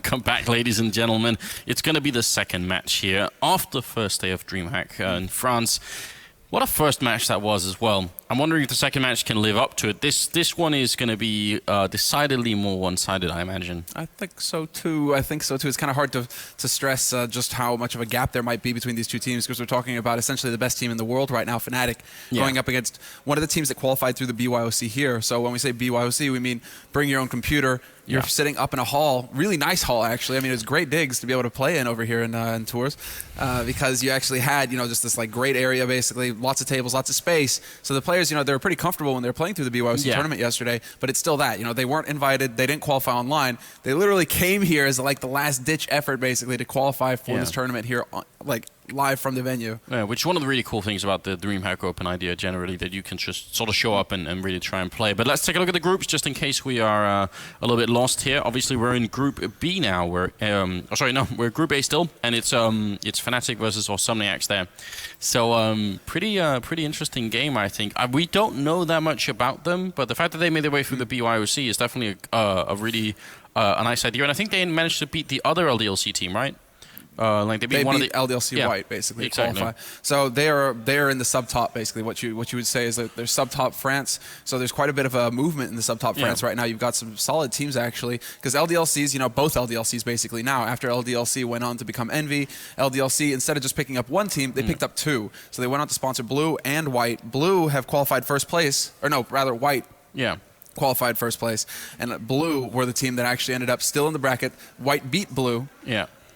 Welcome back, ladies and gentlemen. It's going to be the second match here after the first day of DreamHack in France. What a first match that was as well. I'm wondering if the second match can live up to it. This one is going to be decidedly more one-sided, I imagine. I think so too. It's kind of hard to stress just how much of a gap there might be between these two teams, because we're talking about essentially the best team in the world right now, Fnatic, going up against one of the teams that qualified through the BYOC here. So when we say BYOC, we mean bring your own computer. You're sitting up in a hall, really nice hall actually. I mean, it's great digs to be able to play in over here in Tours, because you actually had, just this like great area basically, lots of tables, lots of space. So the players, they were pretty comfortable when they were playing through the BYOC tournament yesterday. But it's still that, they weren't invited, they didn't qualify online. They literally came here as like the last ditch effort basically to qualify for this tournament here, like live from the venue. Yeah, which is one of the really cool things about the DreamHack Open idea generally, that you can just sort of show up and really try and play. But let's take a look at the groups just in case we are a little bit lost here. Obviously, we're in Group B now. We're Group A still, and it's Fnatic versus Awsomniacs there. So pretty interesting game, I think. We don't know that much about them, but the fact that they made their way through the BYOC is definitely a really a nice idea. And I think they managed to beat the other LDLC team, right? They beat LDLC White basically to qualify. So they are in the sub-top basically. What you would say is that they're sub-top France. So there's quite a bit of a movement in the sub-top France right now. You've got some solid teams actually, because LDLCs, both LDLCs basically now, after LDLC went on to become Envy, LDLC, instead of just picking up one team, they picked up two. So they went on to sponsor Blue and White. Blue have qualified first place, or no, rather White. Qualified first place, and Blue were the team that actually ended up still in the bracket. White beat Blue.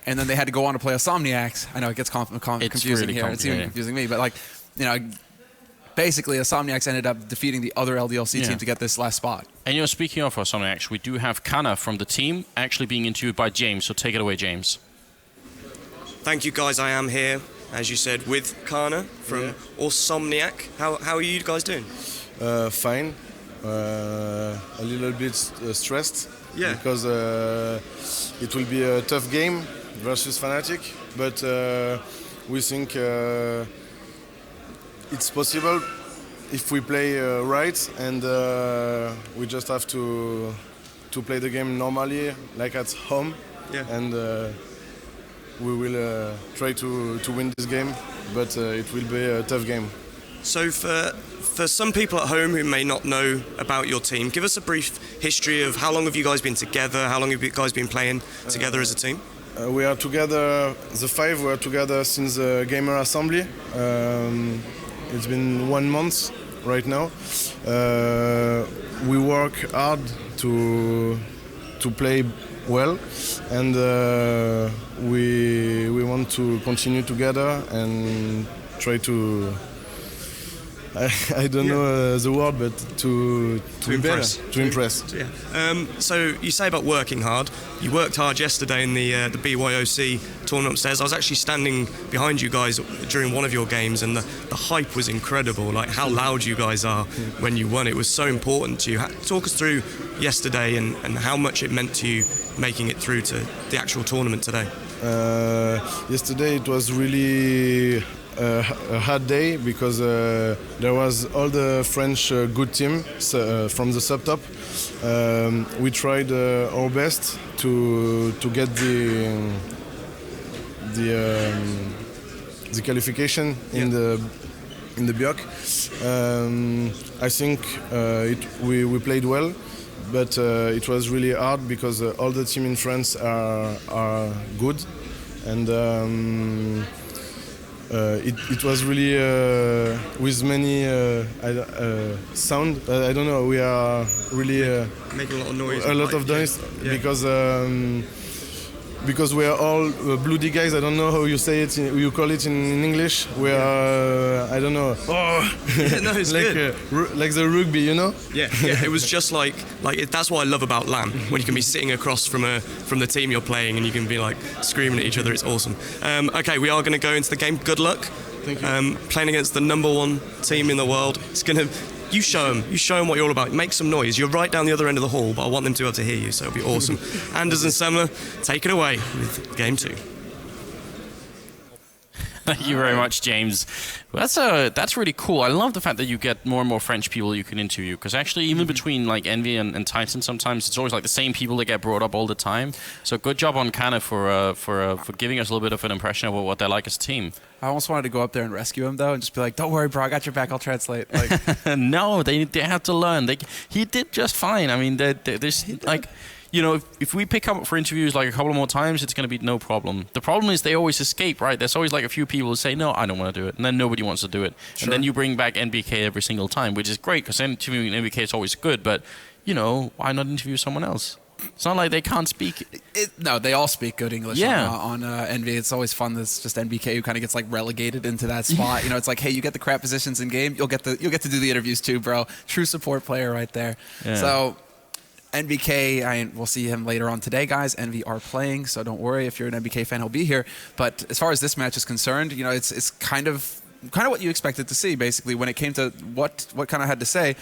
And then they had to go on to play Awsomniacs. I know it gets confusing here. It's even confusing me. But basically Awsomniacs ended up defeating the other LDLC team to get this last spot. And speaking of Awsomniacs, we do have Kana from the team actually being interviewed by James. So take it away, James. Thank you, guys. I am here, as you said, with Kana from Awsomniac. How are you guys doing? Fine. A little bit stressed. Because it will be a tough game versus Fnatic, but we think it's possible if we play right, and we just have to play the game normally, like at home, and we will try to win this game, but it will be a tough game. So for some people at home who may not know about your team, give us a brief history of how long have you guys been together, how long have you guys been playing together as a team? We are together, the five were together since the Gamer Assembly. It's been 1 month right now. We work hard to play well, and we want to continue together and try to I don't know the word, but to impress. To impress. So you say about working hard. You worked hard yesterday in the BYOC tournament upstairs. I was actually standing behind you guys during one of your games, and the hype was incredible. Like how loud you guys are when you won. It was so important to you. Talk us through yesterday and how much it meant to you making it through to the actual tournament today. Yesterday it was really a hard day, because there was all the French good team from the sub-top. We tried our best to get the qualification in the BYOC. I think we played well, but it was really hard because all the team in France are good, and it was really with many sound. I don't know. We are really making a lot of noise. A lot of noise because we are all bloody guys. I don't know how you say it. You call it in English. We are. I don't know. No, it's like good. Like the rugby, Yeah. It was just like that's what I love about LAN. When you can be sitting across from the team you're playing, and you can be like screaming at each other. It's awesome. Okay, we are going to go into the game. Good luck. Thank you. Playing against the #1 team in the world. It's gonna. You show them what you're all about. Make some noise. You're right down the other end of the hall, but I want them to be able to hear you, so it'll be awesome. Anders and Semler, take it away with game 2. Thank you very much, James. That's really cool. I love the fact that you get more and more French people you can interview, because actually even between like Envy and Titan, sometimes it's always like the same people that get brought up all the time. So good job on Kana for giving us a little bit of an impression of what they're like as a team. I almost wanted to go up there and rescue him though, and just be like, "Don't worry, bro, I got your back. I'll translate." Like, no, they have to learn. He did just fine. I mean, there's like. You know, if we pick up for interviews like a couple more times, it's going to be no problem. The problem is they always escape, right? There's always like a few people who say, no, I don't want to do it. And then nobody wants to do it. Sure. And then you bring back NBK every single time, which is great because interviewing NBK is always good. But, you know, why not interview someone else? It's not like they can't speak. No, they all speak good English on Envy. It's always fun. It's just NBK who kind of gets like relegated into that spot. You know, it's like, hey, you get the crap positions in game. You'll get to do the interviews too, bro. True support player right there. Yeah. So NBK, we'll see him later on today, guys. Envy are playing, so don't worry. If you're an NBK fan, he'll be here. But as far as this match is concerned, you know, it's kind of what you expected to see, basically, when it came to what kind of had to say.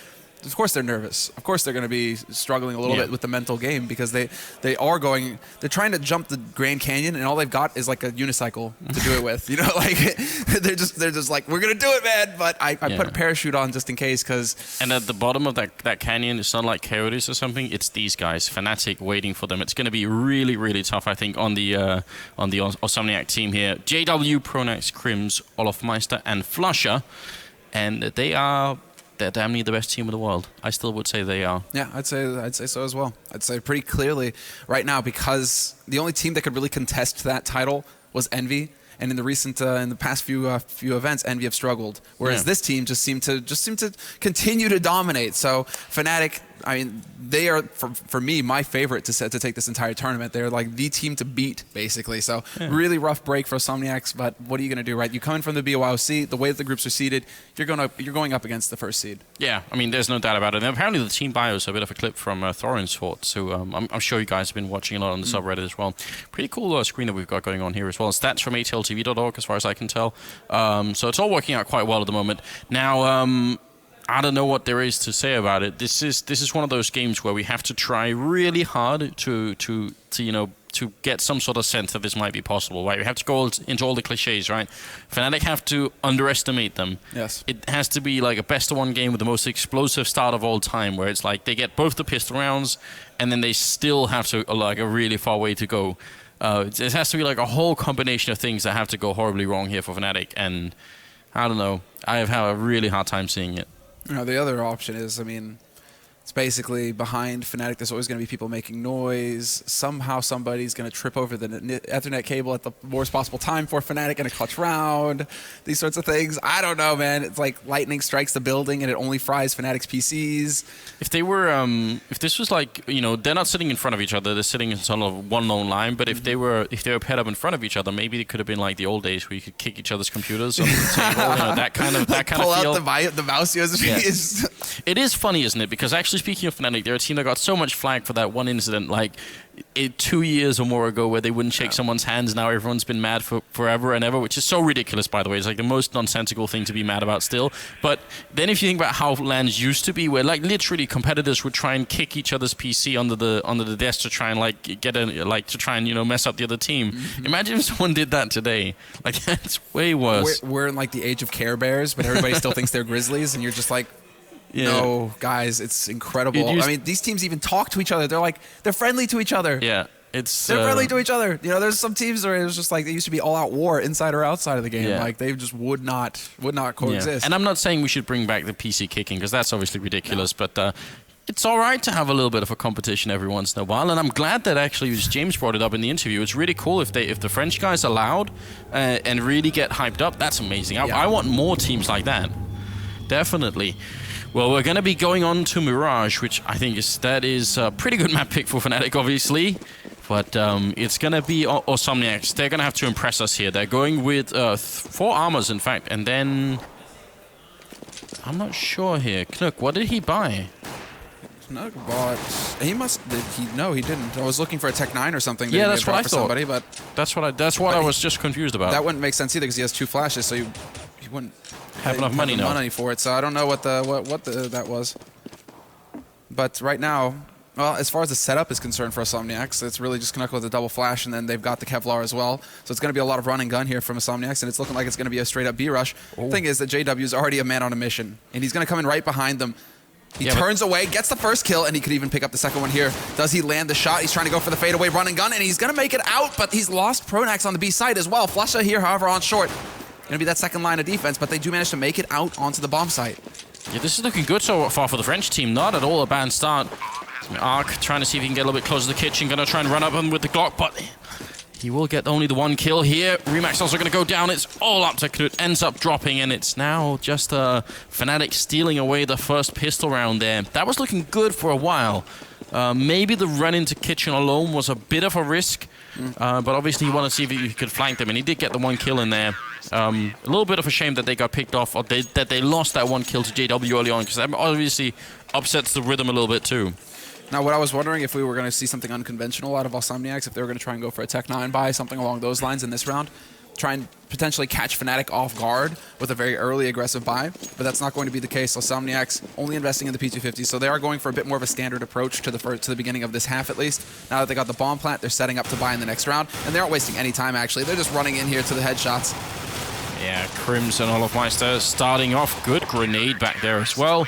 Of course they're nervous. Of course they're going to be struggling a little bit with the mental game, because they're trying to jump the Grand Canyon, and all they've got is like a unicycle to do it with. You know, like they're just like, we're going to do it, man. But I put a parachute on just in case, because. And at the bottom of that canyon, it's not like Coyotes or something. It's these guys, Fnatic, waiting for them. It's going to be really, really tough, I think, on the Awsomniac team here. JW, Pronax, Crims, Olofmeister, and Flusher, and they're damn near the best team in the world. I still would say they are. Yeah, I'd say so as well. I'd say pretty clearly right now, because the only team that could really contest that title was Envy. And in the past few events, Envy have struggled. Whereas this team just seemed to continue to dominate. So Fnatic, I mean, they are for me my favorite to take this entire tournament. They're like the team to beat, basically. So really rough break for Awsomniacs, but what are you going to do, right? You come in from the BYOC, the way that the groups are seeded, you're going up against the first seed. Yeah, I mean, there's no doubt about it. And apparently the team bio is a bit of a clip from Thorin's Fort, who I'm sure you guys have been watching a lot on the subreddit as well. Pretty cool screen that we've got going on here as well. Stats from atltv.org, as far as I can tell. So it's all working out quite well at the moment. Now, I don't know what there is to say about it. This is one of those games where we have to try really hard to get some sort of sense that this might be possible, right? We have to go into all the cliches, right? Fnatic have to underestimate them. Yes. It has to be like a best-of-1 game with the most explosive start of all time, where it's like they get both the pistol rounds, and then they still have to like a really far way to go. It has to be like a whole combination of things that have to go horribly wrong here for Fnatic, and I don't know. I have had a really hard time seeing it. You know, the other option is, I mean, it's basically behind Fnatic, there's always going to be people making noise. Somehow somebody's going to trip over the Ethernet cable at the worst possible time for Fnatic in a clutch round. These sorts of things. I don't know, man. It's like lightning strikes the building and it only fries Fnatic's PCs. If they were, if this was like, you know, they're not sitting in front of each other, they're sitting in sort of one lone line, but if they were paired up in front of each other, maybe it could have been like the old days where you could kick each other's computers on the table, you know, that kind of pull feel. Out the mouse USB. Yeah. It is funny, isn't it? Because actually, speaking of Fnatic, they're a team that got so much flack for that one incident, like 2 years or more ago, where they wouldn't shake someone's hands. Now everyone's been mad for forever and ever, which is so ridiculous, by the way. It's like the most nonsensical thing to be mad about still. But then if you think about how LANs used to be, where like literally competitors would try and kick each other's PC under the desk to try and like you know, mess up the other team. Imagine if someone did that today. Like, that's way worse. We're in like the age of Care Bears, but everybody still thinks they're Grizzlies, and you're just like, no, guys, it's incredible. I mean, these teams even talk to each other. They're friendly to each other. Yeah, they're friendly to each other. You know, there's some teams where it was just like they used to be all-out war inside or outside of the game. Yeah. Like they just would not coexist. Yeah. And I'm not saying we should bring back the PC kicking, because that's obviously ridiculous. No. But it's all right to have a little bit of a competition every once in a while. And I'm glad that actually James brought it up in the interview. It's really cool if the French guys are loud and really get hyped up. That's amazing. I want more teams like that. Definitely. Well, we're going to be going on to Mirage, which I think is a pretty good map pick for Fnatic, obviously. But it's going to be Awsomniacs. They're going to have to impress us here. They're going with 4 armors, in fact. And then I'm not sure here. Knuk, what did he buy? Knuk bought... No, he didn't. I was looking for a Tech 9 or something. Yeah, that's what I thought. Somebody, but that's what I was just confused about. That wouldn't make sense either, because he has 2 flashes, so he wouldn't... have enough money for it, so I don't know what that was. But right now, Well, as far as the setup is concerned for Awsomniac, it's really just connect with a double flash, and then they've got the Kevlar as well. So it's going to be a lot of run and gun here from Awsomniac, and it's looking like it's going to be a straight-up B-rush. The thing is that JW is already a man on a mission, and he's going to come in right behind them. He turns away, gets the first kill, and he could even pick up the second one here. Does he land the shot? He's trying to go for the fadeaway run and gun, and he's going to make it out, but he's lost Pronax on the B side as well. Flusha here, however, on short. Going to be that second line of defense, but they do manage to make it out onto the bomb site. Yeah, this is looking good so far for the French team. Not at all a bad start. Arc trying to see if he can get a little bit closer to the kitchen. Going to try and run up him with the Glock, but he will get only the one kill here. Remax also going to go down. It's all up to Knut. Ends up dropping, and it's now just Fnatic stealing away the first pistol round there. That was looking good for a while. Maybe the run into kitchen alone was a bit of a risk, but obviously you want to see if he could flank them, and he did get the one kill in there. A little bit of a shame that they got picked off, or that they lost that one kill to JW early on, because that obviously upsets the rhythm a little bit too. Now, what I was wondering if we were going to see something unconventional out of Awsomniac, if they were going to try and go for a Tech 9 buy, something along those lines in this round, try and potentially catch Fnatic off guard with a very early aggressive buy, but that's not going to be the case. Awsomniac's only investing in the P250, so they are going for a bit more of a standard approach to the beginning of this half at least. Now that they got the bomb plant, they're setting up to buy in the next round, and they aren't wasting any time actually. They're just running in here to the headshots. Yeah, Crimson Olofmeister starting off. Good grenade back there as well.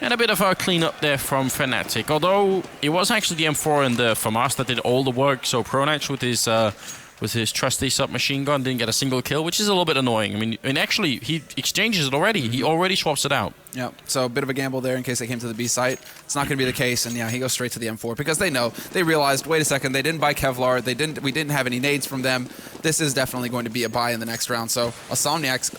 And a bit of a cleanup there from Fnatic. Although it was actually the M4 and the FAMAS that did all the work. So Pronax with his trusty submachine gun didn't get a single kill, which is a little bit annoying. I mean, and actually he exchanges it already. He already swaps it out. Yeah, so a bit of a gamble there in case they came to the B site. It's not going to be the case, and yeah, he goes straight to the M4 because they realized, wait a second, they didn't buy Kevlar, we didn't have any nades from them. This is definitely going to be a buy in the next round. So Awsomniac,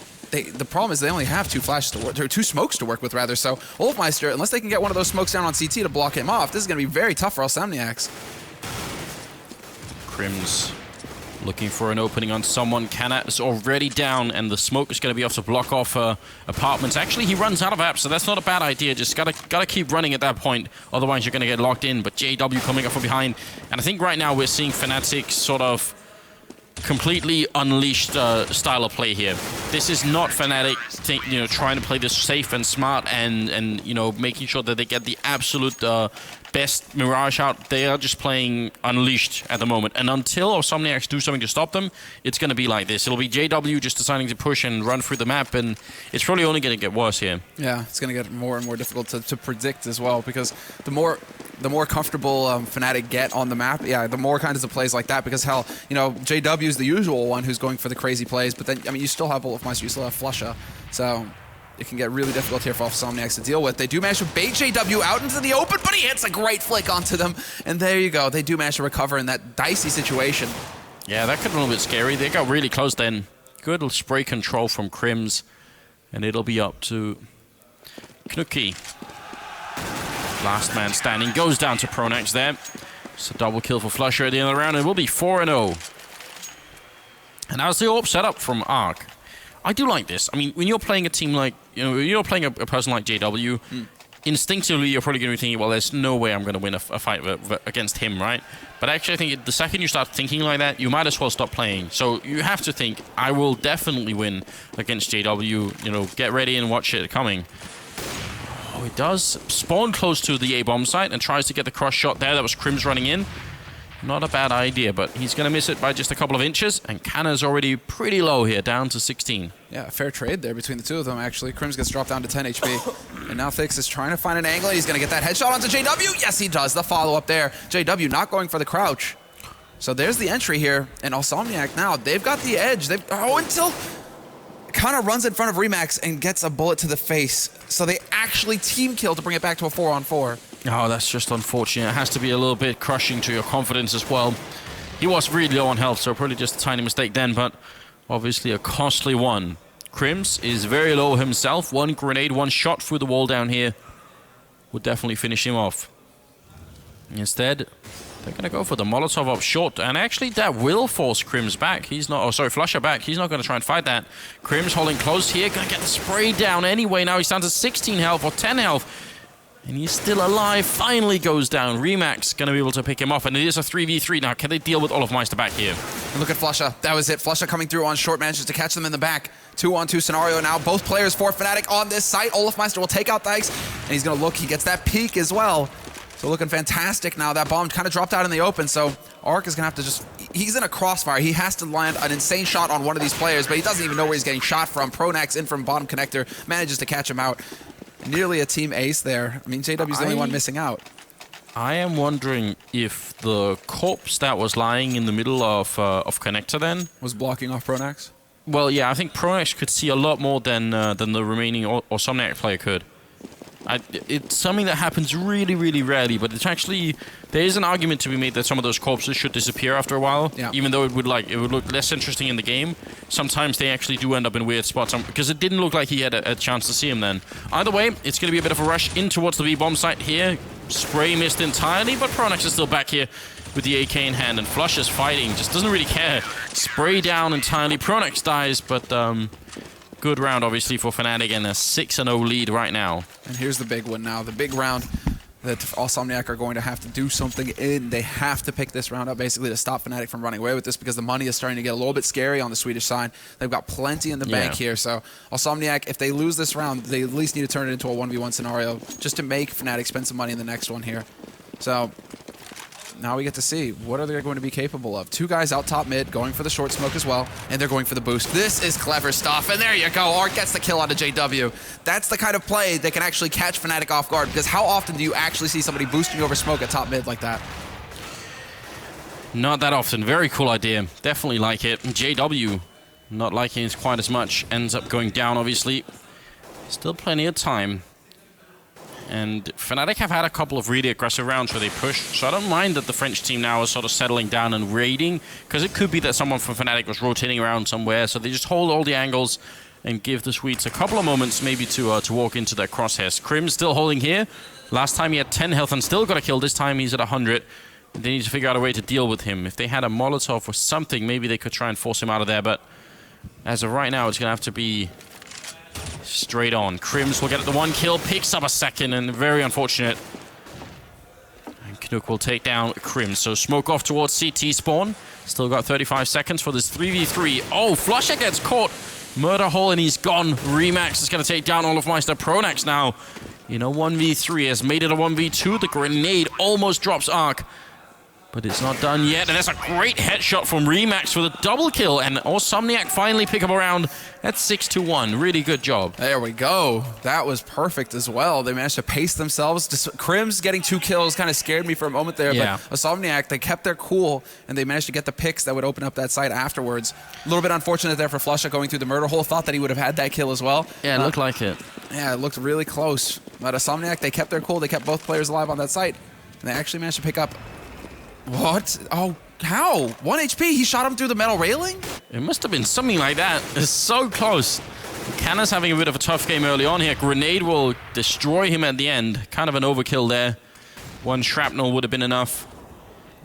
the problem is they only have two flashes to work, or two smokes to work with rather. So Olofmeister, unless they can get one of those smokes down on CT to block him off, this is going to be very tough for Awsomniac. Crims looking for an opening on someone. Kanat is already down, and the smoke is going to be off to block off apartments. Actually, he runs out of apps, so that's not a bad idea. Just gotta keep running at that point, otherwise you're going to get locked in. But JW coming up from behind, and I think right now we're seeing Fnatic sort of completely unleashed style of play here. This is not Fnatic, trying to play this safe and smart and making sure that they get the absolute best Mirage out. They are just playing unleashed at the moment. And until Awsomniacs do something to stop them, it's going to be like this. It'll be JW just deciding to push and run through the map, and it's probably only going to get worse here. Yeah, it's going to get more and more difficult to predict as well, because the more comfortable Fnatic get on the map, the more kinds of plays like that, because hell, JW is the usual one who's going for the crazy plays, but then, I mean, you still have Olofmeister, you still have Flusha, so it can get really difficult here for Awsomniacs to deal with. They do manage to bait JW out into the open, but he hits a great flick onto them, and there you go. They do manage to recover in that dicey situation. Yeah, that could be a little bit scary. They got really close then. Good spray control from Crims, and it'll be up to Knuki. Last man standing goes down to Pronax there. It's a double kill for Flusher at the end of the round, and it will be 4-0. And that was the AWP setup from Arc. I do like this. I mean, when you're playing a team like, you're playing a person like JW, instinctively you're probably going to be thinking, well, there's no way I'm going to win a fight against him, right? But actually, I think the second you start thinking like that, you might as well stop playing. So you have to think, I will definitely win against JW. Get ready and watch it coming. Oh, he does spawn close to the A-bomb site and tries to get the cross shot there. That was Crims running in. Not a bad idea, but he's going to miss it by just a couple of inches, and Kanna's already pretty low here, down to 16. Yeah, fair trade there between the two of them, actually. Crims gets dropped down to 10 HP, and now Thix is trying to find an angle. He's going to get that headshot onto JW. Yes, he does. The follow-up there. JW not going for the crouch. So there's the entry here, and Awsomniac now, they've got the edge. Until Kanna runs in front of Remax and gets a bullet to the face. So they actually team kill to bring it back to a 4-on-4. Oh, that's just unfortunate. It has to be a little bit crushing to your confidence as well. He was really low on health, so probably just a tiny mistake then, but obviously a costly one. Crims is very low himself. One grenade, one shot through the wall down here would definitely finish him off. Instead, they're going to go for the Molotov up short, and actually that will force Crims back. He's not, Flusher back. He's not going to try and fight that. Crims holding close here, going to get the spray down anyway. Now he's down to 16 health or 10 health. And he's still alive, finally goes down. Remax going to be able to pick him off, and it is a 3v3 now. Can they deal with Olofmeister back here? And look at Flusha. That was it. Flusha coming through on short, manages to catch them in the back. 2-on-2 scenario now. Both players for Fnatic on this site. Olofmeister will take out Thix, and he's going to look. He gets that peek as well. So looking fantastic now. That bomb kind of dropped out in the open, so Arc is going to have to just... He's in a crossfire. He has to land an insane shot on one of these players, but he doesn't even know where he's getting shot from. Pronax in from bottom connector, manages to catch him out. Nearly a team ace there. I mean, JW's the only one missing out. I am wondering if the corpse that was lying in the middle of connector then... Was blocking off Pronax? Well, yeah, I think Pronax could see a lot more than the remaining Awsomniac player could. It's something that happens really, really rarely, but it's actually... There is an argument to be made that some of those corpses should disappear after a while, even though it would look less interesting in the game. Sometimes they actually do end up in weird spots, because it didn't look like he had a chance to see him then. Either way, it's going to be a bit of a rush in towards the B-bomb site here. Spray missed entirely, but Pronax is still back here with the AK in hand, and Flush is fighting, just doesn't really care. Spray down entirely. Pronax dies, but... good round, obviously, for Fnatic, and a 6-0 lead right now. And here's the big one now. The big round that Awsomniac are going to have to do something in. They have to pick this round up, basically, to stop Fnatic from running away with this, because the money is starting to get a little bit scary on the Swedish side. They've got plenty in the bank here, so Awsomniac, if they lose this round, they at least need to turn it into a 1v1 scenario, just to make Fnatic spend some money in the next one here. So... now we get to see what are they going to be capable of. Two guys out top mid going for the short smoke as well, and they're going for the boost. This is clever stuff, and there you go. Arc gets the kill on JW. That's the kind of play that can actually catch Fnatic off guard, because how often do you actually see somebody boosting over smoke at top mid like that? Not that often. Very cool idea. Definitely like it. JW not liking it quite as much. Ends up going down, obviously. Still plenty of time. And Fnatic have had a couple of really aggressive rounds where they push, so I don't mind that the French team now is sort of settling down and raiding, because it could be that someone from Fnatic was rotating around somewhere, so they just hold all the angles and give the Swedes a couple of moments maybe to walk into their crosshairs. Krim still holding here. Last time he had 10 health and still got a kill. This time he's at 100. They need to figure out a way to deal with him. If they had a Molotov or something, maybe they could try and force him out of there, but as of right now, it's going to have to be... straight on. Crims will get the one kill, picks up a second, and very unfortunate. And Knook will take down Crims. So smoke off towards CT spawn. Still got 35 seconds for this 3v3. Oh, Flusher gets caught. Murder hole, and he's gone. Remax is going to take down Olofmeister. Pronax now in a 1v3 has made it a 1v2. The grenade almost drops Arc, but it's not done yet. And that's a great headshot from Remax for the double kill. And Awsomniac finally pick up a round at 6-1. Really good job. There we go. That was perfect as well. They managed to pace themselves. Crims getting 2 kills kind of scared me for a moment there. Yeah. But Awsomniac, they kept their cool, and they managed to get the picks that would open up that site afterwards. A little bit unfortunate there for Flusha going through the murder hole. Thought that he would have had that kill as well. Yeah, it looked like it. Yeah, it looked really close. But Awsomniac, they kept their cool. They kept both players alive on that site. And they actually managed to pick up... What? Oh, how? 1 HP? He shot him through the metal railing? It must have been something like that. It's so close. Canna's having a bit of a tough game early on here. Grenade will destroy him at the end. Kind of an overkill there. 1 shrapnel would have been enough.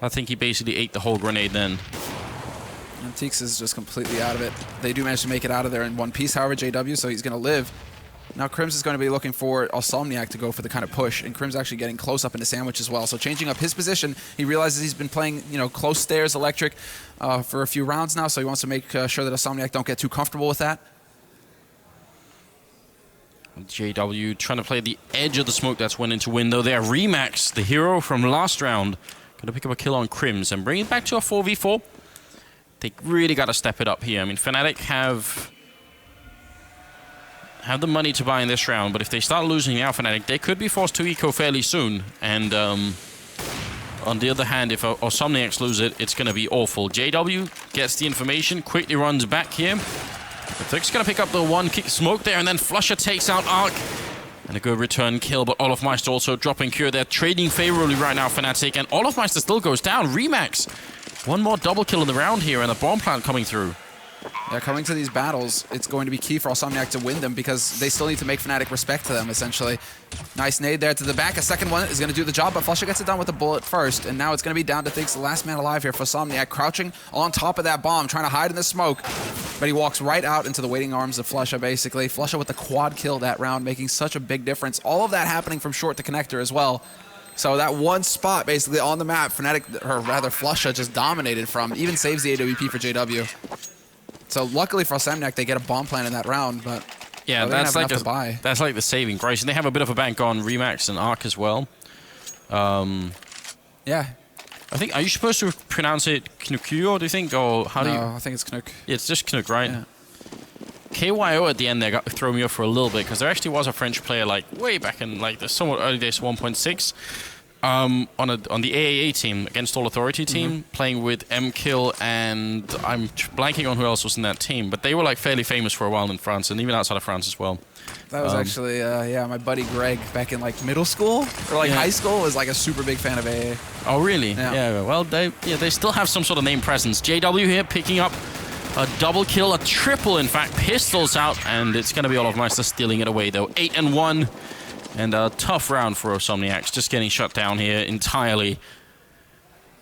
I think he basically ate the whole grenade then. And Teeks is just completely out of it. They do manage to make it out of there in one piece, however, JW, so he's going to live. Now Crims is going to be looking for Awsomniac to go for the kind of push, and Crims actually getting close up into Sandwich as well. So changing up his position, he realizes he's been playing, close stairs electric for a few rounds now, so he wants to make sure that Awsomniac don't get too comfortable with that. JW trying to play the edge of the smoke that's went into window there. Remax, the hero from last round, going to pick up a kill on Crims and bring it back to a 4v4. They really got to step it up here. I mean, Fnatic have the money to buy in this round, but if they start losing now, Fnatic, they could be forced to eco fairly soon. And on the other hand, if Awsomniacs lose it, it's going to be awful. JW gets the information, quickly runs back here. The Thick's going to pick up the 1 kick smoke there, and then Flusher takes out Arc. And a good return kill, but Olofmeister also dropping Cure. They're trading favorably right now, Fnatic, and Olofmeister still goes down. Remax, 1 more double kill in the round here, and a bomb plant coming through. Yeah, coming to these battles, it's going to be key for Awsomniac to win them, because they still need to make Fnatic respect to them, essentially. Nice nade there to the back. A second one is going to do the job, but Flusher gets it done with a bullet first. And now it's going to be down to Thiggs, the last man alive here for Awsomniac, crouching on top of that bomb, trying to hide in the smoke. But he walks right out into the waiting arms of Flusher, basically. Flusher with the quad kill that round, making such a big difference. All of that happening from short to connector as well. So that one spot, basically, on the map, Fnatic, or rather Flusher, just dominated from. Even saves the AWP for JW. So luckily for Awsomniac, they get a bomb plant in that round, but yeah, that's like the saving grace. And they have a bit of a bank on Remax and Arc as well. Yeah. I think, are you supposed to pronounce it Knukio, do you think? Or how do you? No, I think it's Knuk. Yeah, it's just Knuk, right? Yeah. KYO at the end there threw me off for a little bit because there actually was a French player like way back in like the somewhat early days 1.6 on the AAA team against All Authority team playing with MKill and I'm blanking on who else was in that team, but they were like fairly famous for a while in France and even outside of France as well. That was actually yeah, my buddy Greg back in like middle school or like high school was like a super big fan of AA. Oh really? Yeah. Well they still have some sort of name presence. JW here picking up a double kill, a triple in fact, pistols out, and it's going to be Olofmeister stealing it away though. 8-1, and a tough round for Awsomniacs, just getting shut down here entirely.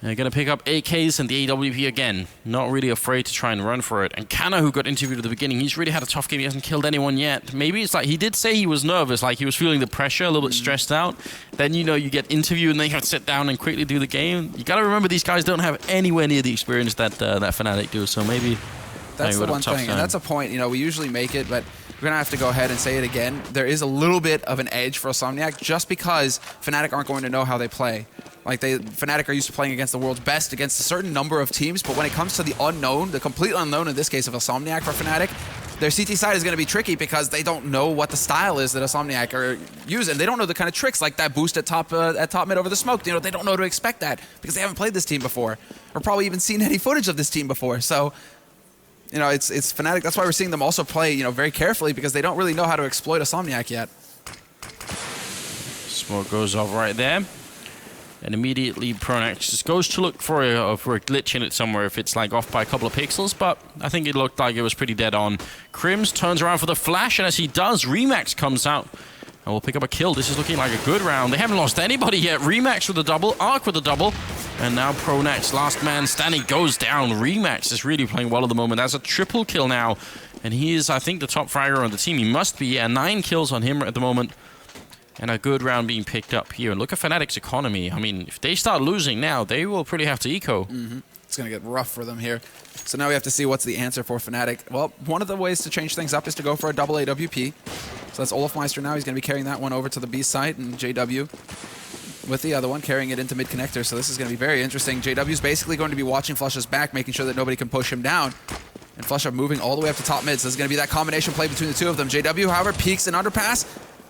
They're going to pick up AKs and the AWP again, not really afraid to try and run for it. And Kana, who got interviewed at the beginning, he's really had a tough game, he hasn't killed anyone yet. Maybe it's like, he did say he was nervous, like he was feeling the pressure, a little bit stressed out. Then, you know, you get interviewed and then you have to sit down and quickly do the game. You got to remember these guys don't have anywhere near the experience that Fnatic do, so maybe... That's the one thing, and that's a point, you know, we usually make it, but we're going to have to go ahead and say it again. There is a little bit of an edge for Awsomniac just because Fnatic aren't going to know how they play. Like, Fnatic are used to playing against the world's best, against a certain number of teams, but when it comes to the unknown, the complete unknown in this case of Awsomniac for Fnatic, their CT side is going to be tricky because they don't know what the style is that Awsomniac are using. They don't know the kind of tricks like that boost at top mid over the smoke. You know, they don't know to expect that because they haven't played this team before or probably even seen any footage of this team before. So... you know, it's Fnatic. That's why we're seeing them also play, you know, very carefully because they don't really know how to exploit Awsomniac yet. Smoke goes off right there. And immediately Pronax just goes to look for a glitch in it somewhere if it's like off by a couple of pixels, but I think it looked like it was pretty dead on. Crims turns around for the flash, and as he does, Remax comes out and will pick up a kill. This is looking like a good round. They haven't lost anybody yet. Remax with a double, Arc with a double. And now Pronax, last man standing, goes down. Remax is really playing well at the moment. That's a triple kill now. And he is, I think, the top fragger on the team. He must be. 9 kills on him at the moment. And a good round being picked up here. And look at Fnatic's economy. I mean, if they start losing now, they will pretty have to eco. It's going to get rough for them here. So now we have to see what's the answer for Fnatic. Well, one of the ways to change things up is to go for a double AWP. So that's Olofmeister now. He's going to be carrying that one over to the B site, and JW with the other one, carrying it into mid-connector. So this is going to be very interesting. JW's basically going to be watching Flusha's back, making sure that nobody can push him down. And Flusha moving all the way up to top mid. So this is going to be that combination play between the two of them. JW, however, peeks an underpass.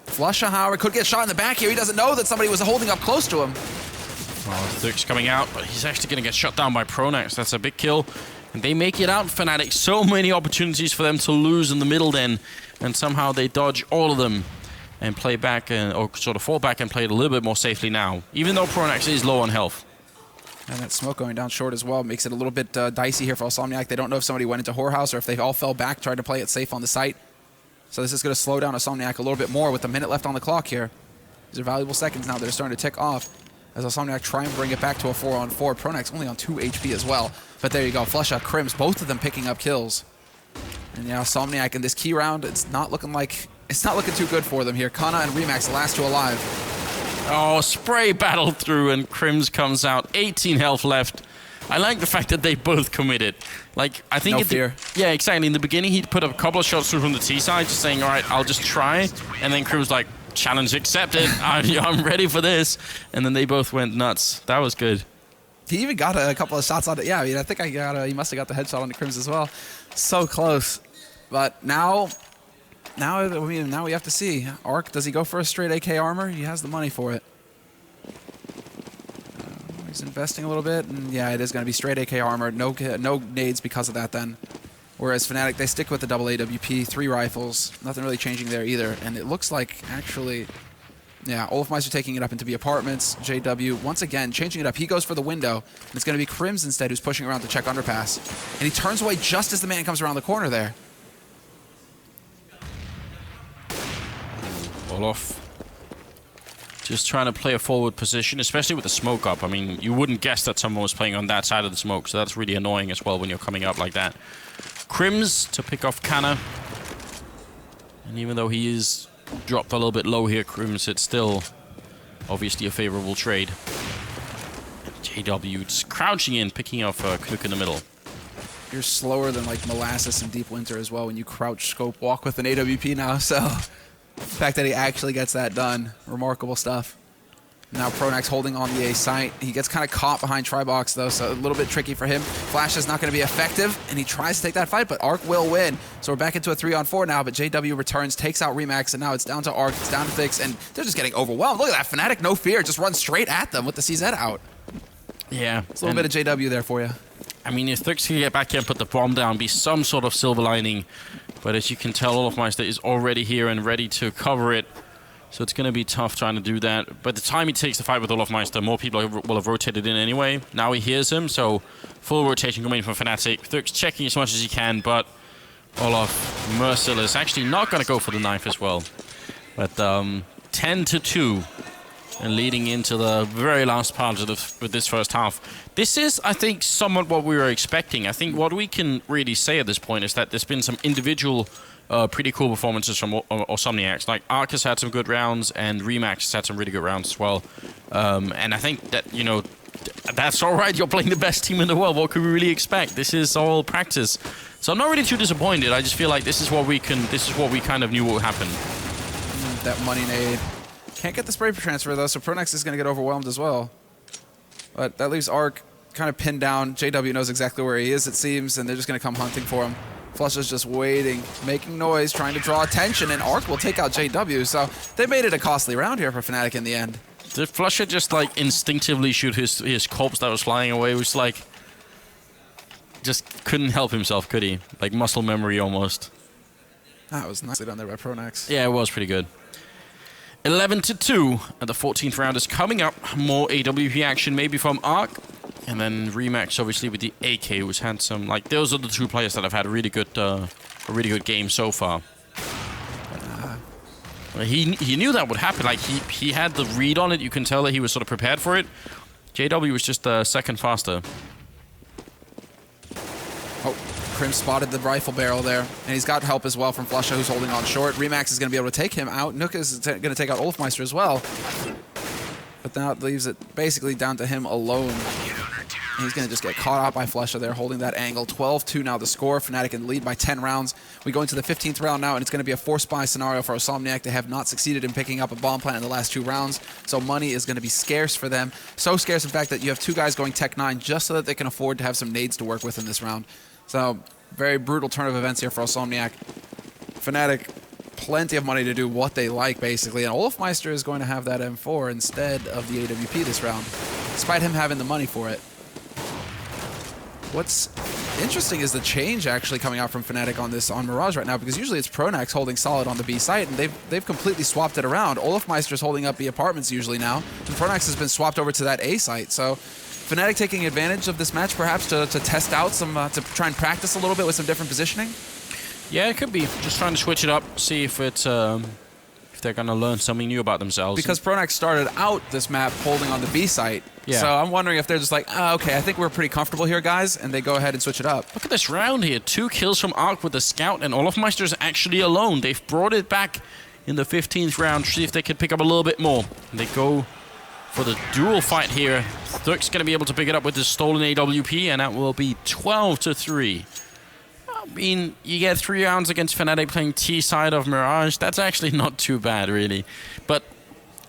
Flusha, however, could get shot in the back here. He doesn't know that somebody was holding up close to him. Well, Thurk's coming out, but he's actually going to get shut down by Pronax. That's a big kill. And they make it out, Fnatic. So many opportunities for them to lose in the middle then. And somehow they dodge all of them and play back, or sort of fall back and play it a little bit more safely now, even though Pronax is low on health. And that smoke going down short as well makes it a little bit dicey here for Awsomniac. They don't know if somebody went into Whorehouse or if they all fell back, tried to play it safe on the site. So this is going to slow down Awsomniac a little bit more with a minute left on the clock here. These are valuable seconds now that are starting to tick off as Awsomniac try and bring it back to a 4-on-4. Pronax only on 2 HP as well. But there you go, Flusha, Crims, both of them picking up kills. And yeah, Awsomniac in this key round, it's not looking too good for them here. Kana and Remax, the last two alive. Oh, spray battle through and Crims comes out. 18 health left. I like the fact that they both committed. Like, I think... No fear. Yeah, exactly. In the beginning, he'd put a couple of shots through from the T side, just saying, all right, I'll just try. And then Crims like, challenge accepted. I'm ready for this. And then they both went nuts. That was good. He even got a couple of shots on it. Yeah, I mean, I think he must have got the headshot on the Crims as well. So close. But now we have to see. Arc, does he go for a straight AK armor? He has the money for it. He's investing a little bit, and yeah, it is going to be straight AK armor. No nades because of that then. Whereas Fnatic, they stick with the double AWP, 3 rifles. Nothing really changing there either. And it looks like, actually, yeah, Olofmeister taking it up into the apartments. JW, once again, changing it up. He goes for the window, and it's going to be Crims instead who's pushing around to check underpass. And he turns away just as the man comes around the corner there. Olof just trying to play a forward position, especially with the smoke up. I mean, you wouldn't guess that someone was playing on that side of the smoke, so that's really annoying as well when you're coming up like that. Crims to pick off Kana. And even though he is dropped a little bit low here, Crims, it's still obviously a favorable trade. JW just crouching in, picking off Knuk in the middle. You're slower than like Molasses in Deep Winter as well when you crouch scope walk with an AWP now, so... the fact that he actually gets that done, remarkable stuff. Now Pronax holding on the A site. He gets kind of caught behind Tribox though, so a little bit tricky for him. Flash is not going to be effective, and he tries to take that fight, but Arc will win. So we're back into a 3-on-4 now, but JW returns, takes out Remax, and now it's down to Arc, it's down to Thix, and they're just getting overwhelmed. Look at that, Fnatic, no fear, just runs straight at them with the CZ out. Yeah. It's a little bit of JW there for you. I mean, if Thix can get back here and put the bomb down, be some sort of silver lining. But as you can tell, Olofmeister is already here and ready to cover it. So it's going to be tough trying to do that. By the time he takes the fight with Olofmeister, more people will have rotated in anyway. Now he hears him, so full rotation coming from Fnatic. Thix checking as much as he can, but Olof, merciless. Actually not going to go for the knife as well. But 10-2. And leading into the very last part of this first half. This is, I think, somewhat what we were expecting. I think what we can really say at this point is that there's been some individual pretty cool performances from Awsomniacs. Like, Arc has had some good rounds, and Remax has had some really good rounds as well. And I think that, you know, that's all right. You're playing the best team in the world. What could we really expect? This is all practice. So I'm not really too disappointed. I just feel like this is what we kind of knew would happen. That money nade. Can't get the spray transfer though, so Pronax is going to get overwhelmed as well. But that leaves Arc kind of pinned down. JW knows exactly where he is, it seems, and they're just going to come hunting for him. Flush is just waiting, making noise, trying to draw attention, and Arc will take out JW. So they made it a costly round here for Fnatic in the end. Did Flusher just like instinctively shoot his corpse that was flying away? It was like, just couldn't help himself, could he? Like muscle memory almost. That was nicely done there by Pronax. Yeah, it was pretty good. 11-2, and the 14th round is coming up. More AWP action maybe from Arc. And then Remax, obviously, with the AK, who's had some, like, those are the two players that have had a really good game so far. He knew that would happen. Like, he had the read on it. You can tell that he was sort of prepared for it. JW was just a second faster. Oh, Krim spotted the rifle barrel there, and he's got help as well from Flusha, who's holding on short. Remax is going to be able to take him out. Nuka is going to take out Olofmeister as well. But that leaves it basically down to him alone. And he's going to just get caught out by Flusha there, holding that angle. 12-2 now the score. Fnatic in the lead by 10 rounds. We go into the 15th round now, and it's going to be a forced buy scenario for Awsomniac. They have not succeeded in picking up a bomb plant in the last 2 rounds, so money is going to be scarce for them. So scarce, in fact, that you have 2 guys going Tech 9 just so that they can afford to have some nades to work with in this round. So, very brutal turn of events here for Awsomniac. Fnatic, plenty of money to do what they like, basically, and Olofmeister is going to have that M4 instead of the AWP this round, despite him having the money for it. What's interesting is the change actually coming out from Fnatic on Mirage right now, because usually it's Pronax holding solid on the B site, and they've completely swapped it around. Olofmeister's holding up the apartments usually now, and Pronax has been swapped over to that A site. So Fnatic taking advantage of this match perhaps to test out some, to try and practice a little bit with some different positioning? Yeah, it could be. Just trying to switch it up, see if it's if they're going to learn something new about themselves. Because Pronax started out this map holding on the B site. Yeah. So I'm wondering if they're just like, oh, okay, I think we're pretty comfortable here, guys, and they go ahead and switch it up. Look at this round here. 2 kills from Arc with the scout, and Olofmeister is actually alone. They've brought it back in the 15th round to see if they can pick up a little bit more. And they go for the duel fight here. Thurk's going to be able to pick it up with his stolen AWP, and that will be 12-3. I mean, you get 3 rounds against Fnatic playing T side of Mirage. That's actually not too bad, really. But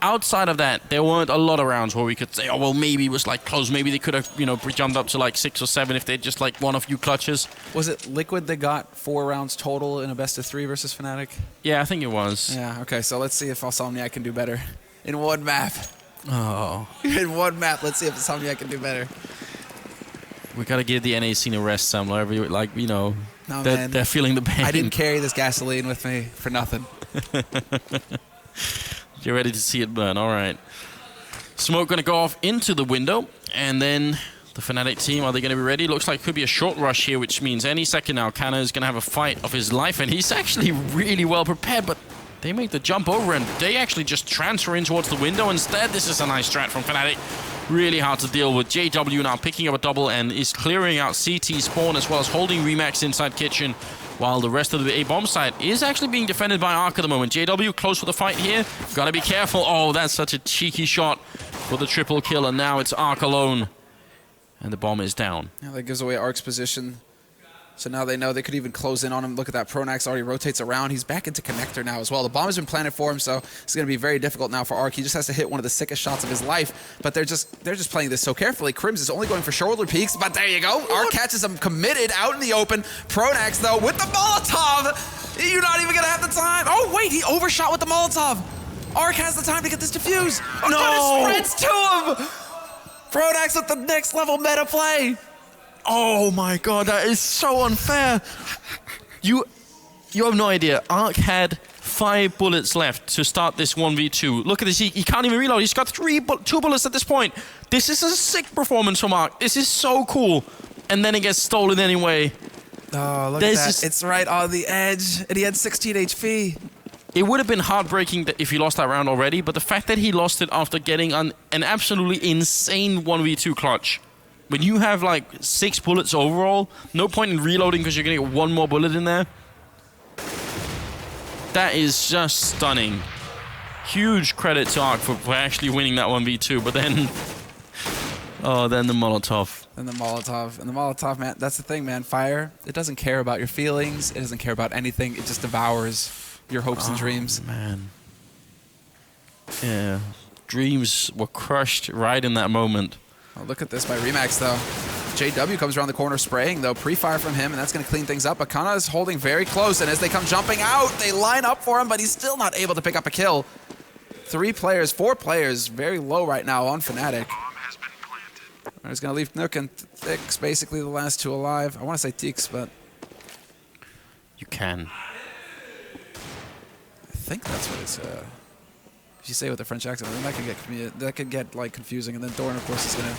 outside of that, there weren't a lot of rounds where we could say, oh, well, maybe it was like close. Maybe they could have, you know, jumped up to like 6 or 7 if they'd just like won a few clutches. Was it Liquid that got 4 rounds total in a best of 3 versus Fnatic? Yeah, I think it was. Yeah, okay, so let's see if Awsomniac can do better. In one map. Oh. In one map, let's see if Awsomniac can do better. We gotta give the NA scene a rest somewhere. Like, you know, no, they're feeling the pain. I didn't carry this gasoline with me for nothing. You're ready to see it burn. All right. Smoke going to go off into the window. And then the Fnatic team, are they going to be ready? Looks like it could be a short rush here, which means any second now, Kana is going to have a fight of his life. And he's actually really well prepared, but they make the jump over and they actually just transfer in towards the window. Instead, this is a nice strat from Fnatic. Really hard to deal with. JW now picking up a double and is clearing out CT spawn as well as holding Remax inside kitchen, while the rest of the A bomb site is actually being defended by Arc at the moment. JW close for the fight here. Gotta be careful. Oh, that's such a cheeky shot for the triple kill, and now it's Arc alone. And the bomb is down. Yeah, that gives away Arc's position. So now they know they could even close in on him. Look at that, Pronax already rotates around. He's back into connector now as well. The bomb has been planted for him, so it's going to be very difficult now for Arc. He just has to hit one of the sickest shots of his life, but they're just playing this so carefully. Krims is only going for shoulder peaks, but there you go. Arc catches him committed out in the open. Pronax, though, with the Molotov. You're not even going to have the time. Oh, wait, he overshot with the Molotov. Arc has the time to get this defuse. Oh, no! It spreads to him. Pronax with the next level meta play. Oh my god, that is so unfair. You have no idea. Arc had 5 bullets left to start this 1v2. Look at this, he can't even reload. He's got 2 bullets at this point. This is a sick performance from Arc. This is so cool. And then it gets stolen anyway. Oh, look at that. It's right on the edge. And he had 16 HP. It would have been heartbreaking if he lost that round already, but the fact that he lost it after getting an absolutely insane 1v2 clutch. When you have like 6 bullets overall, no point in reloading because you're going to get 1 more bullet in there. That is just stunning. Huge credit to Arc for actually winning that 1v2, but then... Oh, then the Molotov. And the Molotov, man, that's the thing, man. Fire, it doesn't care about your feelings. It doesn't care about anything. It just devours your hopes and dreams. Man. Yeah. Dreams were crushed right in that moment. Oh, look at this by Remax, though. JW comes around the corner spraying, though. Pre-fire from him, and that's going to clean things up. Akana is holding very close, and as they come jumping out, they line up for him, but he's still not able to pick up a kill. 4 players, very low right now on Fnatic. He's going to leave Nook and Thix, basically the last 2 alive. I want to say Tix, but... You can. I think that's what it's... If you say it with a French accent, then that could get like confusing, and then Dorn, of course, is gonna.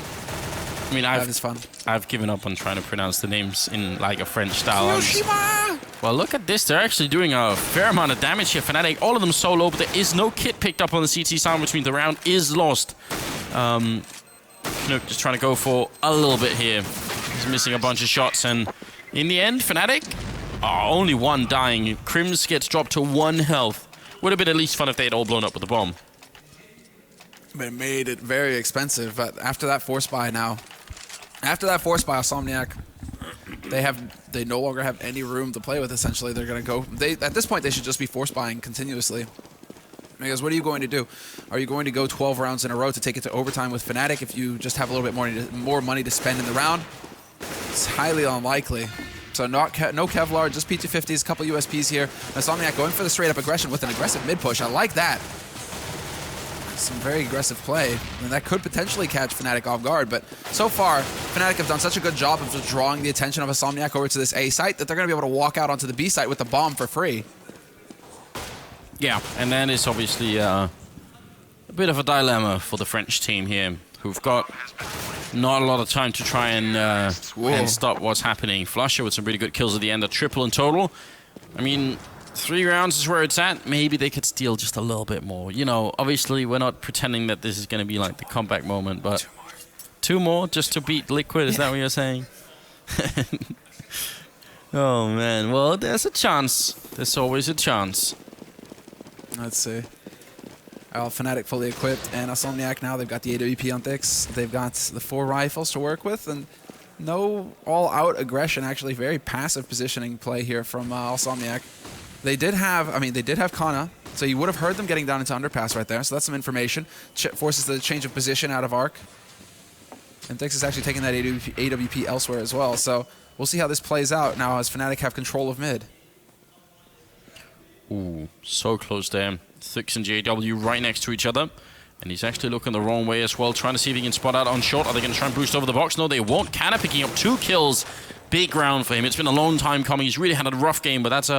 I mean, have his fun. I've given up on trying to pronounce the names in like a French style. Hiroshima! Well, look at this. They're actually doing a fair amount of damage here. Fnatic, all of them solo, but there is no kit picked up on the CT side, which means the round is lost. Nook just trying to go for a little bit here. He's missing a bunch of shots, and in the end, Fnatic, only 1 dying. Krims gets dropped to 1 health. Would have been at least fun if they had all blown up with the bomb. But it made it very expensive. But after that force buy now, after that force buy, Awsomniac, they no longer have any room to play with. Essentially, they're gonna go. At this point, they should just be force buying continuously. Because what are you going to do? Are you going to go 12 rounds in a row to take it to overtime with Fnatic if you just have a little bit more money to spend in the round? It's highly unlikely. So no Kevlar, just P250s, a couple USPs here. Awsomniac going for the straight-up aggression with an aggressive mid-push. I like that. Some very aggressive play, and that could potentially catch Fnatic off guard, but so far, Fnatic have done such a good job of just drawing the attention of Awsomniac over to this A site that they're going to be able to walk out onto the B site with the bomb for free. Yeah, and then it's obviously a bit of a dilemma for the French team here, who've got not a lot of time to try and stop what's happening. Flusher with some really good kills at the end, a triple in total. I mean, 3 rounds is where it's at. Maybe they could steal just a little bit more. You know, obviously we're not pretending that this is going to be like the comeback moment, but 2 more just to beat Liquid, is that what you're saying? Oh man, well there's a chance. There's always a chance. Let's see. Fnatic fully equipped, and Awsomniac now, they've got the AWP on Thix. They've got the 4 rifles to work with, and no all-out aggression, actually very passive positioning play here from Awsomniac. They did have Kana, so you would have heard them getting down into underpass right there, so that's some information. Forces the change of position out of Arc. And Thix is actually taking that AWP elsewhere as well, so we'll see how this plays out now as Fnatic have control of mid. Ooh, so close there. Thix and JW right next to each other. And he's actually looking the wrong way as well, trying to see if he can spot out on shot. Are they going to try and boost over the box? No, they won't. Kana picking up 2 kills. Big round for him. It's been a long time coming. He's really had a rough game, but that's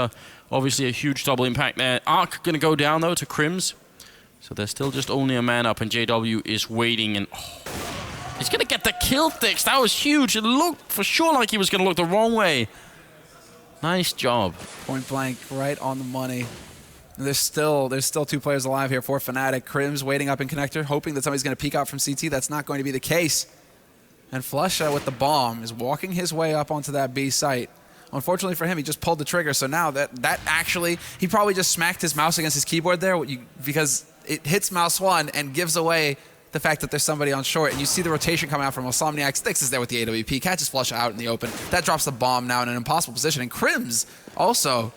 obviously a huge double impact there. Arc going to go down, though, to Krims. So there's still just only a man up, and JW is waiting. And he's going to get the kill, Thix. That was huge. It looked for sure like he was going to look the wrong way. Nice job. Point blank, right on the money. There's still 2 players alive here for Fnatic. Krims waiting up in connector, hoping that somebody's going to peek out from CT. That's not going to be the case. And Flusha with the bomb is walking his way up onto that B site. Unfortunately for him, he just pulled the trigger. So now that actually, he probably just smacked his mouse against his keyboard there because it hits mouse 1 and gives away the fact that there's somebody on short, and you see the rotation coming out from Awsomniac. Styx is there with the AWP, catches Flush out in the open. That drops the bomb now in an impossible position, and Crims also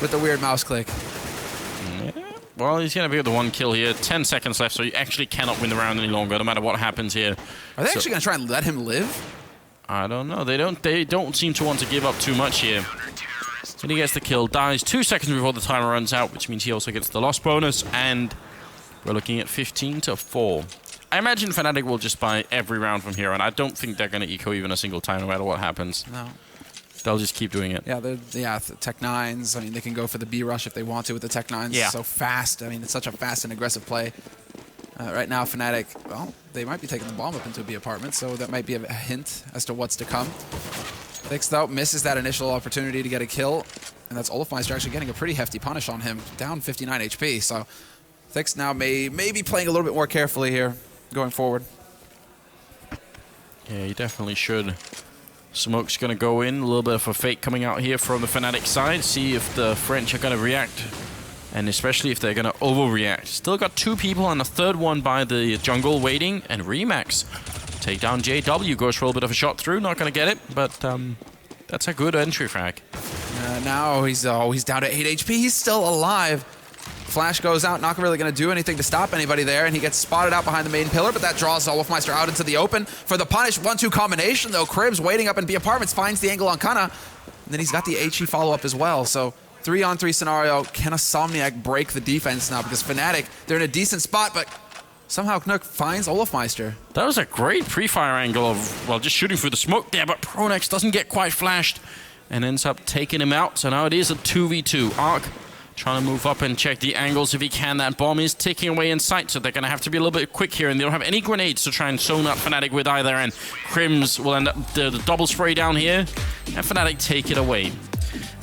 with the weird mouse click. Well, he's going to be with the 1 kill here. 10 seconds left, so you actually cannot win the round any longer, no matter what happens here. Are they actually going to try and let him live? I don't know. They don't seem to want to give up too much here. And he gets the kill, dies 2 seconds before the timer runs out, which means he also gets the loss bonus, and we're looking at 15-4. I imagine Fnatic will just buy every round from here, and I don't think they're going to eco even a single time, no matter what happens. No. They'll just keep doing it. Yeah, the Tech 9s. I mean, they can go for the B rush if they want to with the Tech 9s. Yeah. So fast. I mean, it's such a fast and aggressive play. Right now, Fnatic, well, they might be taking the bomb up into a B apartment, so that might be a hint as to what's to come. Styx, though, misses that initial opportunity to get a kill, and that's Olofmeister actually getting a pretty hefty punish on him, down 59 HP. So Styx now may be playing a little bit more carefully here going forward. Yeah, he definitely should. Smoke's going to go in. A little bit of a fake coming out here from the Fnatic side. See if the French are going to react. And especially if they're going to overreact. Still got 2 people and a third one by the jungle waiting. And Remax take down JW. Goes for a little bit of a shot through. Not going to get it. But that's a good entry frag. Now he's down to 8 HP. He's still alive. Flash goes out, not really going to do anything to stop anybody there, and he gets spotted out behind the main pillar, but that draws Olofmeister out into the open for the punish. 1-2 combination, though. Cribs waiting up in B apartments, finds the angle on Kana, and then he's got the HE follow-up as well. So 3-on-3 scenario. Can Awsomniac break the defense now? Because Fnatic, they're in a decent spot, but somehow Knook finds Olofmeister. That was a great pre-fire angle of, well, just shooting through the smoke there, but Pronex doesn't get quite flashed and ends up taking him out. So now it is a 2v2. Arc trying to move up and check the angles if he can. That bomb is ticking away in sight, so they're going to have to be a little bit quick here, and they don't have any grenades to try and zone out Fnatic with either, and Crims will end up the double spray down here, and Fnatic take it away.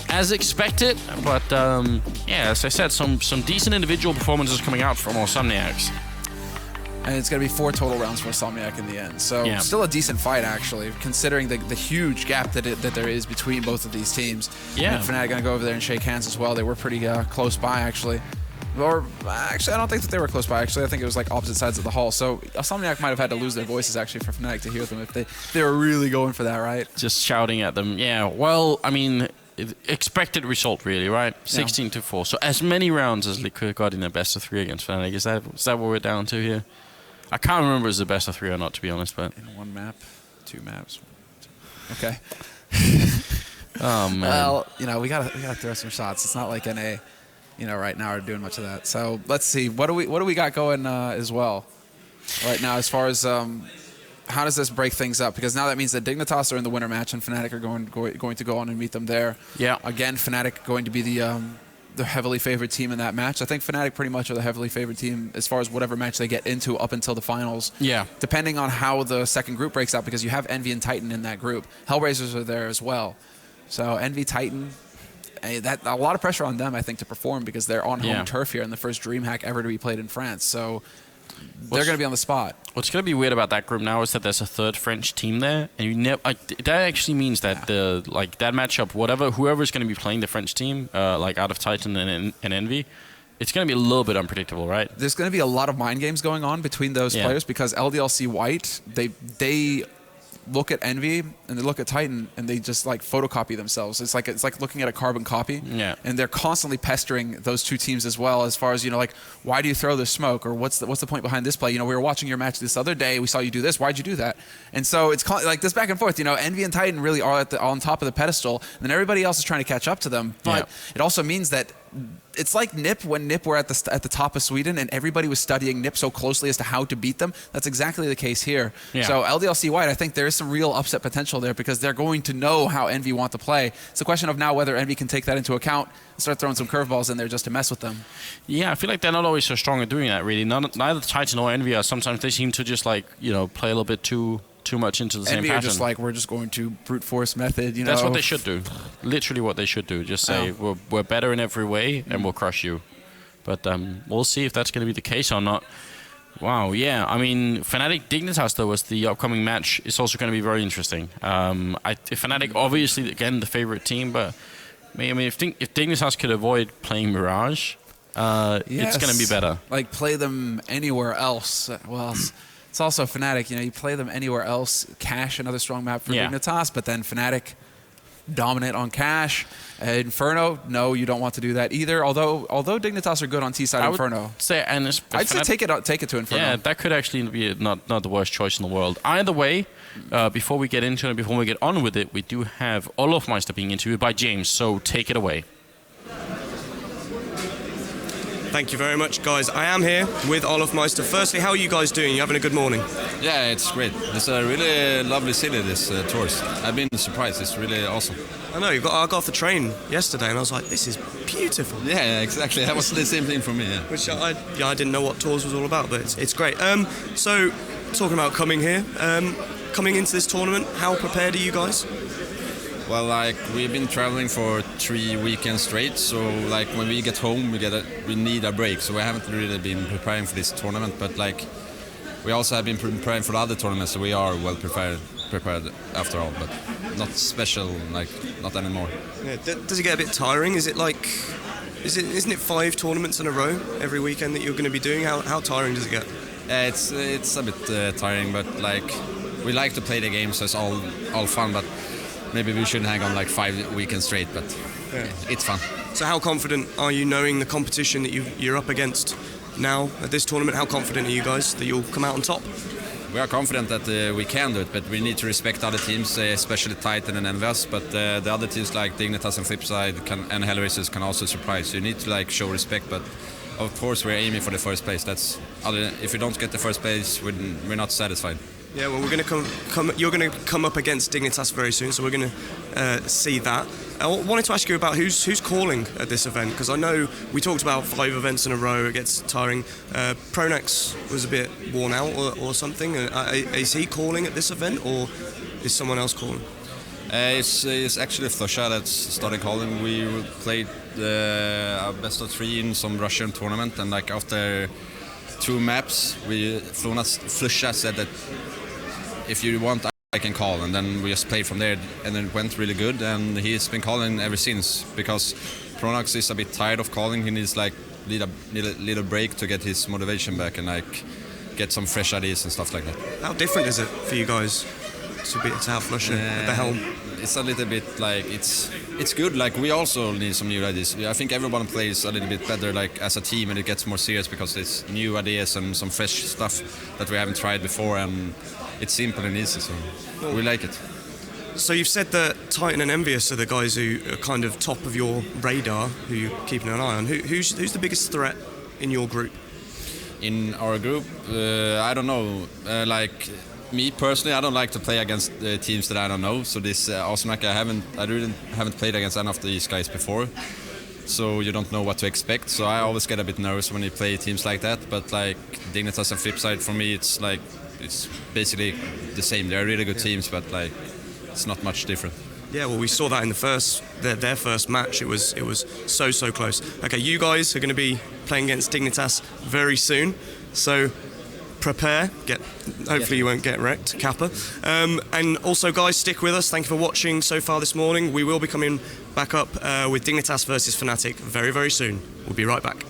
As expected, but yeah, as I said, some decent individual performances coming out from Awsomniacs. And it's going to be 4 total rounds for Awsomniac in the end. So yeah, still a decent fight, actually, considering the huge gap that there is between both of these teams. Yeah. And Fnatic going to go over there and shake hands as well. They were pretty close by, actually. Or, actually, I don't think that they were close by, actually. I think it was like opposite sides of the hall. So Awsomniac might have had to lose their voices, actually, for Fnatic to hear them if they were really going for that, right? Just shouting at them. Yeah, well, I mean, expected result, really, right? 16-4. So as many rounds as Liquid got in their best of 3 against Fnatic. Is that what we're down to here? I can't remember if it was the best of 3 or not, to be honest, but... In 1 map, 2 maps. Okay. Oh, man. Well, you know, we gotta throw some shots. It's not like NA, you know, right now are doing much of that. So let's see. What do we got going as well right now as far as how does this break things up? Because now that means that Dignitas are in the winner match and Fnatic are going to go on and meet them there. Yeah. Again, Fnatic going to be the heavily favored team in that match. I think Fnatic pretty much are the heavily favored team as far as whatever match they get into up until the finals. Yeah. Depending on how the second group breaks out, because you have Envy and Titan in that group. Hellraisers are there as well. So Envy, Titan, that a lot of pressure on them, I think, to perform because they're on home turf here and the first DreamHack ever to be played in France. So they're going to be on the spot. What's going to be weird about that group now is that there's a third French team there, and you never. That actually means that that matchup, whoever's going to be playing the French team, out of Titan and Envy, it's going to be a little bit unpredictable, right? There's going to be a lot of mind games going on between those players because LDLC White, they look at Envy and they look at Titan and they just like photocopy themselves. It's like looking at a carbon copy. Yeah. And they're constantly pestering those two teams as well as far as, like, why do you throw the smoke, or what's the point behind this play? We were watching your match this other day. We saw you do this. Why'd you do that? And so it's like this back and forth. Envy and Titan really are on top of the pedestal, and then everybody else is trying to catch up to them. But it also means that it's like NiP when NiP were at the top of Sweden and everybody was studying NiP so closely as to how to beat them. That's exactly the case here. Yeah. So LDLC White, I think there is some real upset potential there because they're going to know how Envy want to play. It's a question of now whether Envy can take that into account and start throwing some curveballs in there just to mess with them. Yeah, I feel like they're not always so strong at doing that, really. Neither Titan or Envy are. Sometimes they seem to just play a little bit too much into the same passion. Envy are just like, we're just going to brute force method, That's what they should do. Literally what they should do. Just say, we're better in every way and we'll crush you. But we'll see if that's going to be the case or not. Wow, yeah. I mean, Fnatic Dignitas, though, was the upcoming match. It's also going to be very interesting. Fnatic, obviously, again, the favorite team, but I mean, if Dignitas could avoid playing Mirage, it's going to be better. Like, play them anywhere else. Well, It's also Fnatic. You know, you play them anywhere else. Cash, another strong map for Dignitas, but then Fnatic dominant on Cash. Inferno, no, you don't want to do that either. Although Dignitas are good on T-side Inferno. Say, and I'd say take it to Inferno. Yeah, that could actually be not the worst choice in the world. Either way, before we get into it, before we get on with it, we do have Olofmeister being interviewed by James, so take it away. Thank you very much, guys. I am here with Olofmeister. Firstly, how are you guys doing? You having a good morning? Yeah, it's great. It's a really lovely city, this Tours. I've been surprised. It's really awesome. I know. I got off the train yesterday and I was like, this is beautiful. Yeah, exactly. That was the same thing for me, yeah. Which I didn't know what Tours was all about, but it's great. So, talking about coming here, coming into this tournament, how prepared are you guys? Well, like, we've been traveling for 3 weekends straight, so like when we get home, we need a break. So we haven't really been preparing for this tournament, but like we also have been preparing for the other tournaments, so we are well prepared after all, but not special, like not anymore. Yeah, does it get a bit tiring? Is it like, isn't it 5 tournaments in a row every weekend that you're going to be doing? How tiring does it get? It's a bit tiring, but like we like to play the game, so it's all fun, but. Maybe we shouldn't hang on like 5 weekends straight, but it's fun. So how confident are you knowing the competition that you're up against now at this tournament? How confident are you guys that you'll come out on top? We are confident that we can do it, but we need to respect other teams, especially Titan and NVS, but the other teams like Dignitas and Flipside and Hellraisers can also surprise. You need to like show respect, but of course we're aiming for the first place. If we don't get the first place, we're not satisfied. Yeah, well, we're going to you're going to come up against Dignitas very soon, so we're going to see that. I wanted to ask you about who's calling at this event, because I know we talked about 5 events in a row. It gets tiring. Pronax was a bit worn out or something. Is he calling at this event, or is someone else calling? It's actually Flosha that's started calling. We played a best of 3 in some Russian tournament, and like after 2 maps, Flosha said that if you want, I can call, and then we just played from there, and it went really good, and he's been calling ever since, because Pronax is a bit tired of calling. He needs like need a little break to get his motivation back and like get some fresh ideas and stuff like that. How different is it for you guys to have Flosha at the helm? It's a little bit like it's good. Like we also need some new ideas. I think everyone plays a little bit better like as a team, and it gets more serious because it's new ideas and some fresh stuff that we haven't tried before, and it's simple and easy, so we like it. So you've said that Titan and Envious are the guys who are kind of top of your radar, who you're keeping an eye on. Who's the biggest threat in your group? In our group, I don't know. Like me personally, I don't like to play against teams that I don't know. So this Awsomniac, I really haven't played against any of these guys before. So you don't know what to expect. So I always get a bit nervous when you play teams like that. But like Dignitas and Flipside, for me, it's basically the same. They're really good teams, but like it's not much different. Yeah, well, we saw that in their first match. It was so close. Okay, you guys are going to be playing against Dignitas very soon, so prepare. Hopefully you won't get wrecked, Kappa. And also, guys, stick with us. Thank you for watching so far this morning. We will be coming back up with Dignitas versus Fnatic very soon. We'll be right back.